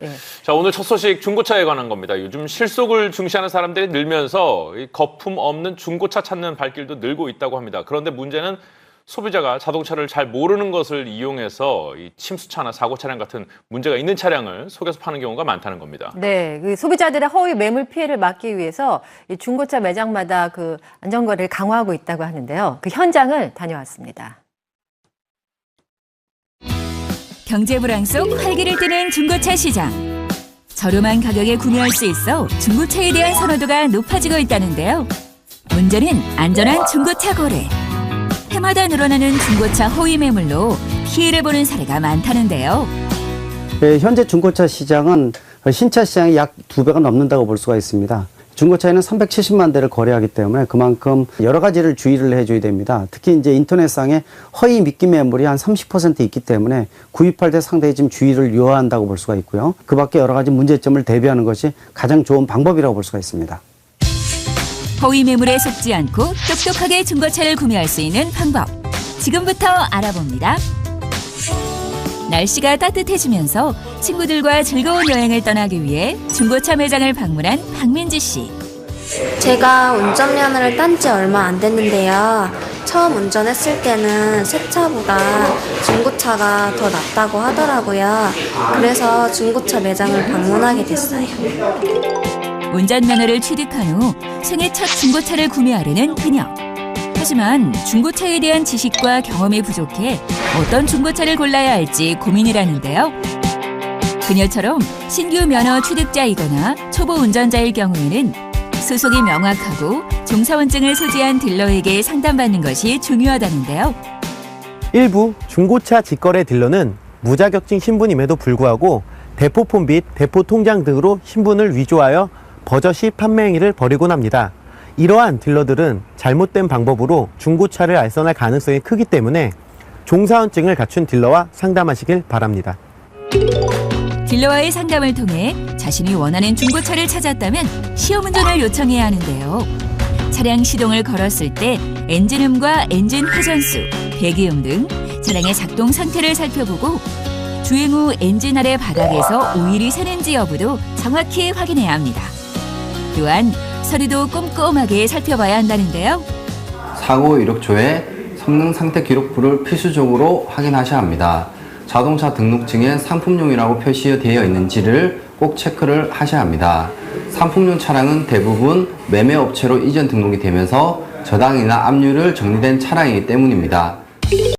네. 자, 오늘 첫 소식 중고차에 관한 겁니다. 요즘 실속을 중시하는 사람들이 늘면서 이 거품 없는 중고차 찾는 발길도 늘고 있다고 합니다. 그런데 문제는 소비자가 자동차를 잘 모르는 것을 이용해서 이 침수차나 사고 차량 같은 문제가 있는 차량을 속여서 파는 경우가 많다는 겁니다. 네, 그 소비자들의 허위 매물 피해를 막기 위해서 이 중고차 매장마다 그 안전거리를 강화하고 있다고 하는데요. 그 현장을 다녀왔습니다. 경제 불황 속 활기를 띠는 중고차 시장. 저렴한 가격에 구매할 수 있어 중고차에 대한 선호도가 높아지고 있다는데요. 문제는 안전한 중고차 거래. 해마다 늘어나는 중고차 허위 매물로 피해를 보는 사례가 많다는데요. 현재 중고차 시장은 신차 시장이 약 2배가 넘는다고 볼 수가 있습니다. 중고차에는 370만 대를 거래하기 때문에 그만큼 여러 가지를 주의를 해줘야 됩니다. 특히 이제 인터넷상에 허위 미끼 매물이 한 30% 있기 때문에 구입할 때 상당히 좀 주의를 요한다고 볼 수가 있고요. 그 밖에 여러 가지 문제점을 대비하는 것이 가장 좋은 방법이라고 볼 수가 있습니다. 허위 매물에 속지 않고 똑똑하게 중고차를 구매할 수 있는 방법. 지금부터 알아봅니다. 날씨가 따뜻해지면서 친구들과 즐거운 여행을 떠나기 위해 중고차 매장을 방문한 박민지 씨. 제가 운전면허를 딴 지 얼마 안 됐는데요. 처음 운전했을 때는 새 차보다 중고차가 더 낫다고 하더라고요. 그래서 중고차 매장을 방문하게 됐어요. 운전면허를 취득한 후 생애 첫 중고차를 구매하려는 그녀. 하지만 중고차에 대한 지식과 경험이 부족해 어떤 중고차를 골라야 할지 고민이라는데요. 그녀처럼 신규 면허 취득자이거나 초보 운전자일 경우에는 소속이 명확하고 종사원증을 소지한 딜러에게 상담받는 것이 중요하다는데요. 일부 중고차 직거래 딜러는 무자격증 신분임에도 불구하고 대포폰 및 대포 통장 등으로 신분을 위조하여 버젓이 판매 행위를 벌이곤 합니다. 이러한 딜러들은 잘못된 방법으로 중고차를 알선할 가능성이 크기 때문에 종사원증을 갖춘 딜러와 상담하시길 바랍니다. 딜러와의 상담을 통해 자신이 원하는 중고차를 찾았다면 시험운전을 요청해야 하는데요. 차량 시동을 걸었을 때 엔진음과 엔진 회전수, 배기음 등 차량의 작동 상태를 살펴보고 주행 후 엔진 아래 바닥에서 오일이 새는지 여부도 정확히 확인해야 합니다. 또한 서류도 꼼꼼하게 살펴봐야 한다는데요. 사고 이력표에 성능 상태 기록부를 필수적으로 확인하셔야 합니다. 자동차 등록증에 상품용이라고 표시되어 있는지를 꼭 체크를 하셔야 합니다. 상품용 차량은 대부분 매매업체로 이전 등록이 되면서 저당이나 압류를 정리된 차량이기 때문입니다.